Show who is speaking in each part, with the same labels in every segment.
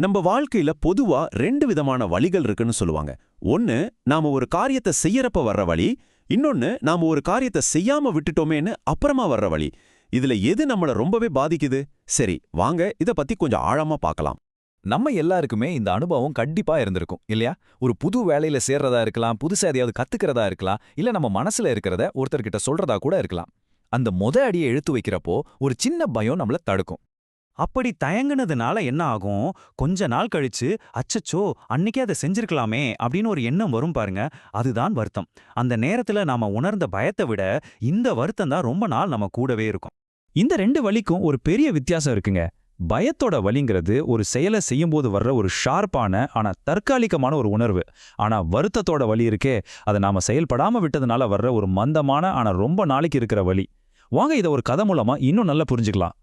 Speaker 1: நம்ம வாழ்க்கையில பொதுவா ரெண்டு விதமான வழிகள் இருக்குன்னு சொல்லுவாங்க. ஒன்னு, நாம ஒரு காரியத்தை செய்யறப்ப வர்ற வழி. இன்னொன்னு, நாம ஒரு காரியத்தை செய்யாம விட்டுட்டோமேன்னு அப்புறமா வர்ற வழி. இதுல எது நம்மள ரொம்பவே பாதிக்குது? சரி, வாங்க இத பத்தி கொஞ்சம் ஆழமா பார்க்கலாம்.
Speaker 2: நம்ம எல்லாருக்குமே இந்த அனுபவம் கண்டிப்பா இருந்திருக்கும் இல்லையா? ஒரு புது வேலையில சேர்றதா இருக்கலாம், புதுசா எதையாவது கத்துக்கிறதா இருக்கலாம், இல்ல நம்ம மனசுல இருக்கிறத ஒருத்தர்கிட்ட சொல்றதா கூட இருக்கலாம். அந்த அடியை எடுத்து வைக்கிறப்போ ஒரு சின்ன பயம் நம்மள தடுக்கும்.
Speaker 3: அப்படி தயங்குனதுனால என்ன ஆகும்? கொஞ்ச நாள் கழிச்சு, அச்சச்சோ! அன்னைக்கே அத செஞ்சிருக்கலாமே அப்படின்னு ஒரு எண்ணம் வரும் பாருங்க. அதுதான் வருத்தம். அந்த நேரத்துல நாம உணர்ந்த பயத்த விட, இந்த வருத்தம் தான் ரொம்ப நாள் நம்ம கூடவே இருக்கும்.
Speaker 4: இந்த ரெண்டு வலிக்கும் ஒரு பெரிய வித்தியாசம் இருக்குங்க. பயத்தோட வலிங்கிறது ஒரு செயலை செய்யும்போது வர்ற ஒரு ஷார்ப்பான ஆனா தற்காலிகமான ஒரு உணர்வு. ஆனா வருத்தத்தோட வலி இருக்கே, அதை நாம செயல்படாம விட்டதுனால வர்ற ஒரு மந்தமான ஆனா ரொம்ப நாளைக்கு இருக்கிற வலி. வாங்க இதை ஒரு கதை மூலமா இன்னும் நல்லா புரிஞ்சுக்கலாம்.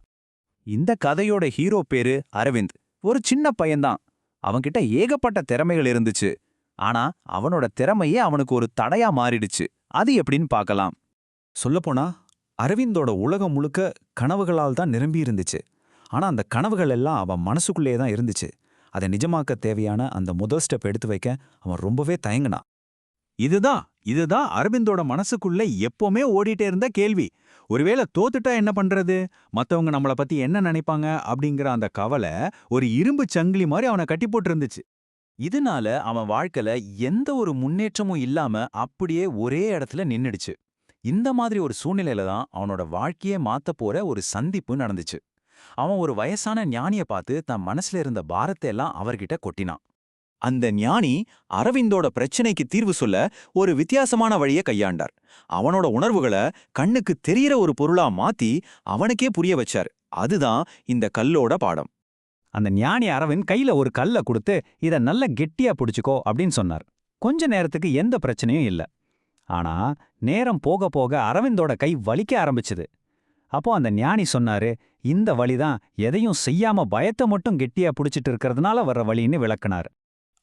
Speaker 2: இந்த கதையோட ஹீரோ பேரு அரவிந்த். ஒரு சின்ன பையன்தான். அவன்கிட்ட ஏகப்பட்ட திறமைகள் இருந்துச்சு. ஆனா அவனோட திறமையே அவனுக்கு ஒரு தடையா மாறிடுச்சு. அது எப்படின்னு பார்க்கலாம். சொல்லப்போனா அரவிந்தோட உலகம் முழுக்க கனவுகளால் தான் நிரம்பி இருந்துச்சு. ஆனா அந்த கனவுகள் எல்லாம் அவன் மனசுக்குள்ளேயே தான் இருந்துச்சு. அதை நிஜமாக்க தேவையான அந்த முதல் ஸ்டெப் எடுத்து வைக்க அவன் ரொம்பவே தயங்கினான். இதுதான் அரவிந்தோட மனசுக்குள்ள எப்பவுமே ஓடிட்டே இருந்த கேள்வி. ஒருவேளை தோத்துட்டா என்ன பண்றது, மத்தவங்க நம்மள பத்தி என்ன நினைப்பாங்க அப்படிங்கிற அந்த கவலை ஒரு இரும்பு சங்கிலி மாதிரி அவனை கட்டி போட்டு இருந்துச்சு. இதனால அவன் வாழ்க்கையில எந்த ஒரு முன்னேற்றமும் இல்லாம அப்படியே ஒரே இடத்துல நின்னுடுச்சு. இந்த மாதிரி ஒரு சூழ்நிலையில தான் அவனோட வாழ்க்கையே மாத்த போற ஒரு சந்திப்பு நடந்துச்சு. அவன் ஒரு வயசான ஞானிய பார்த்து தன் மனசுல இருந்த பாரத்தை எல்லாம் அவர்கிட்ட கொட்டினான். அந்த ஞானி அரவிந்தோட பிரச்சனைக்கு தீர்வு சொல்ல ஒரு வித்தியாசமான வழியை கையாண்டார். அவனோட உணர்வுகளை கண்ணுக்கு தெரியற ஒரு பொருளா மாத்தி அவனுக்கே புரிய வச்சார். அதுதான் இந்த கல்லோட பாடம்.
Speaker 3: அந்த ஞானி அரவிந்த் கையில ஒரு கல்லை கொடுத்து, இத நல்ல கெட்டியா பிடிச்சுக்கோ அப்படின்னு சொன்னார். கொஞ்ச நேரத்துக்கு எந்த பிரச்சனையும் இல்ல. ஆனா நேரம் போக போக அரவிந்தோட கை வலிக்க ஆரம்பிச்சுது. அப்போ அந்த ஞானி சொன்னாரு, இந்த வலிதான் எதையும் செய்யாம பயத்தை மட்டும் கெட்டியா பிடிச்சிட்டு இருக்கிறதுனால வர்ற வலின்னு விளக்குனார்.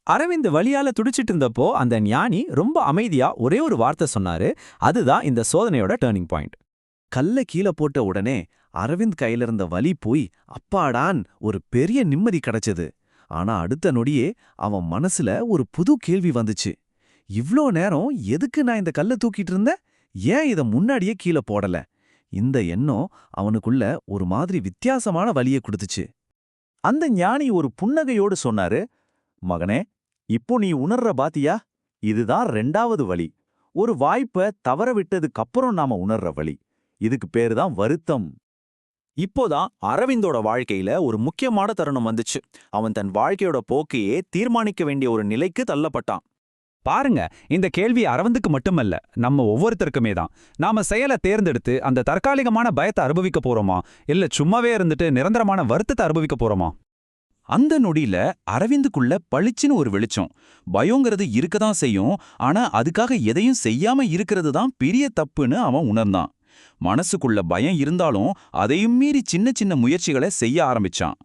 Speaker 4: அரவிந்த் வலியால துடிச்சிட்டு இருந்தப்போ அந்த ஞானி ரொம்ப அமைதியா ஒரே ஒரு வார்த்தை சொன்னாரு. அதுதான் இந்த சோதனையோட டர்னிங் பாயிண்ட்.
Speaker 1: கல்ல கீழே போட்ட உடனே அரவிந்த் கையில இருந்த வலி போய் அப்பாடான் ஒரு பெரிய நிம்மதி கிடைச்சது. ஆனா அடுத்த நொடியே அவன் மனசுல ஒரு புது கேள்வி வந்துச்சு. இவ்ளோ நேரம் எதுக்கு நான் இந்த கல்ல தூக்கிட்டு இருந்தேன்? ஏன் இத முன்னாடியே கீழே போடல? இந்த எண்ணம் அவனுக்குள்ள ஒரு மாதிரி வித்தியாசமான வலியை கொடுத்துச்சு.
Speaker 2: அந்த ஞானி ஒரு புன்னகையோடு சொன்னாரு, மகனே, இப்போ நீ உணர்ற பாத்தியா? இதுதான் 2வது வழி. ஒரு வாய்ப்ப தவற விட்டதுக்கு அப்புறம் நாம உணர்ற வழி. இதுக்கு பேருதான் வருத்தம். இப்போதான் அரவிந்தோட வாழ்க்கையில ஒரு முக்கியமான தருணம் வந்துச்சு. அவன் தன் வாழ்க்கையோட போக்கையே தீர்மானிக்க வேண்டிய ஒரு நிலைக்கு தள்ளப்பட்டான்.
Speaker 4: பாருங்க, இந்த கேள்வி அரவிந்துக்கு மட்டுமல்ல, நம்ம ஒவ்வொருத்தருக்குமே தான். நாம செயலை தேர்ந்தெடுத்து அந்த தற்காலிகமான பயத்தை அனுபவிக்க போறோமா, இல்ல சும்மாவே இருந்துட்டு நிரந்தரமான வருத்தத்தை அனுபவிக்க போறோமா?
Speaker 2: அந்த நொடியில அரவிந்துக்குள்ள பளிச்சுன்னு ஒரு வெளிச்சம். பயங்கிறது இருக்கதான் செய்யும். ஆனா அதுக்காக எதையும் செய்யாம இருக்கிறது தான் பெரிய தப்புன்னு அவன் உணர்ந்தான். மனசுக்குள்ள பயம் இருந்தாலும் அதையும் மீறி சின்ன சின்ன முயற்சிகளை செய்ய ஆரம்பிச்சான்.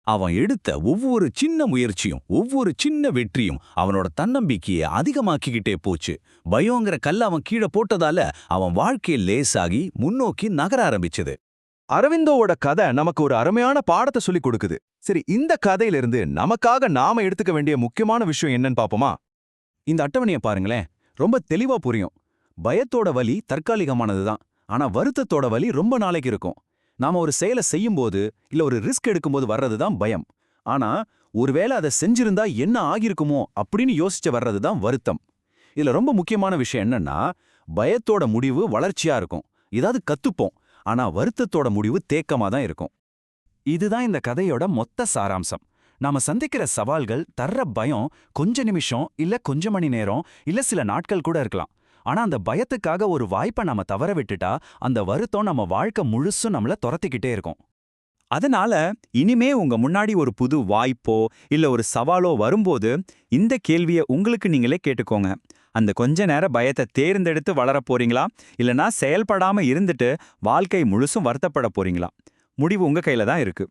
Speaker 2: அவன் எடுத்த ஒவ்வொரு சின்ன முயற்சியும் ஒவ்வொரு சின்ன வெற்றியும் அவனோட தன்னம்பிக்கையை அதிகமாக்கிக்கிட்டே போச்சு. பயங்கிற கல்ல அவன் கீழே போட்டதால அவன் வாழ்க்கையில் லேசாகி முன்னோக்கி நகர ஆரம்பிச்சது.
Speaker 1: அரவிந்தோவோட கதை நமக்கு ஒரு அருமையான பாடத்தை சொல்லிக் கொடுக்குது. சரி, இந்த கதையிலிருந்து நமக்காக நாம எடுத்துக்க வேண்டிய முக்கியமான விஷயம் என்னன்னு பாப்போமா?
Speaker 2: இந்த அட்டவணையை பாருங்களேன், ரொம்ப தெளிவா புரியும். பயத்தோட வலி தற்காலிகமானதுதான். ஆனா வருத்தத்தோட வலி ரொம்ப நாளைக்கு இருக்கும். நாம ஒரு செயலை செய்யும்போது இல்ல ஒரு ரிஸ்க் எடுக்கும்போது வர்றதுதான் பயம். ஆனா ஒருவேளை அதை செஞ்சிருந்தா என்ன ஆகிருக்குமோ அப்படின்னு யோசிச்சு வர்றதுதான் வருத்தம். இதுல ரொம்ப முக்கியமான விஷயம் என்னன்னா, பயத்தோட முடிவு வளர்ச்சியா இருக்கும், ஏதாவது கத்துப்போம். ஆனா வருத்தத்தோட முடிவு தேக்கமா தான் இருக்கும். இதுதான் இந்த கதையோட மொத்த சாராம்சம். நாம சந்திக்கிற சவால்கள் தர்ற பயம் கொஞ்ச நிமிஷம் இல்ல கொஞ்ச மணி நேரம் இல்ல சில நாட்கள் கூட இருக்கலாம். ஆனா அந்த பயத்துக்காக ஒரு வாய்ப்பை நாம தவற விட்டுட்டா அந்த வருத்தம் நம்ம வாழ்க்கை முழுசும் நம்மள துரத்திக்கிட்டே இருக்கும். அதனால இனிமே உங்க முன்னாடி ஒரு புது வாய்ப்போ இல்ல ஒரு சவாலோ வரும்போது இந்த கேள்வியை உங்களுக்கு நீங்களே கேட்டுக்கோங்க. அந்த கொஞ்ச நேர பயத்தை தேர்ந்தெடுத்து வளர போறீங்களா, இல்லனா செயல்படாம இருந்துட்டு வாழ்க்கை முழுசும் வருத்தப்பட போறீங்களா? முடிவு உங்க கையில தான் இருக்கு.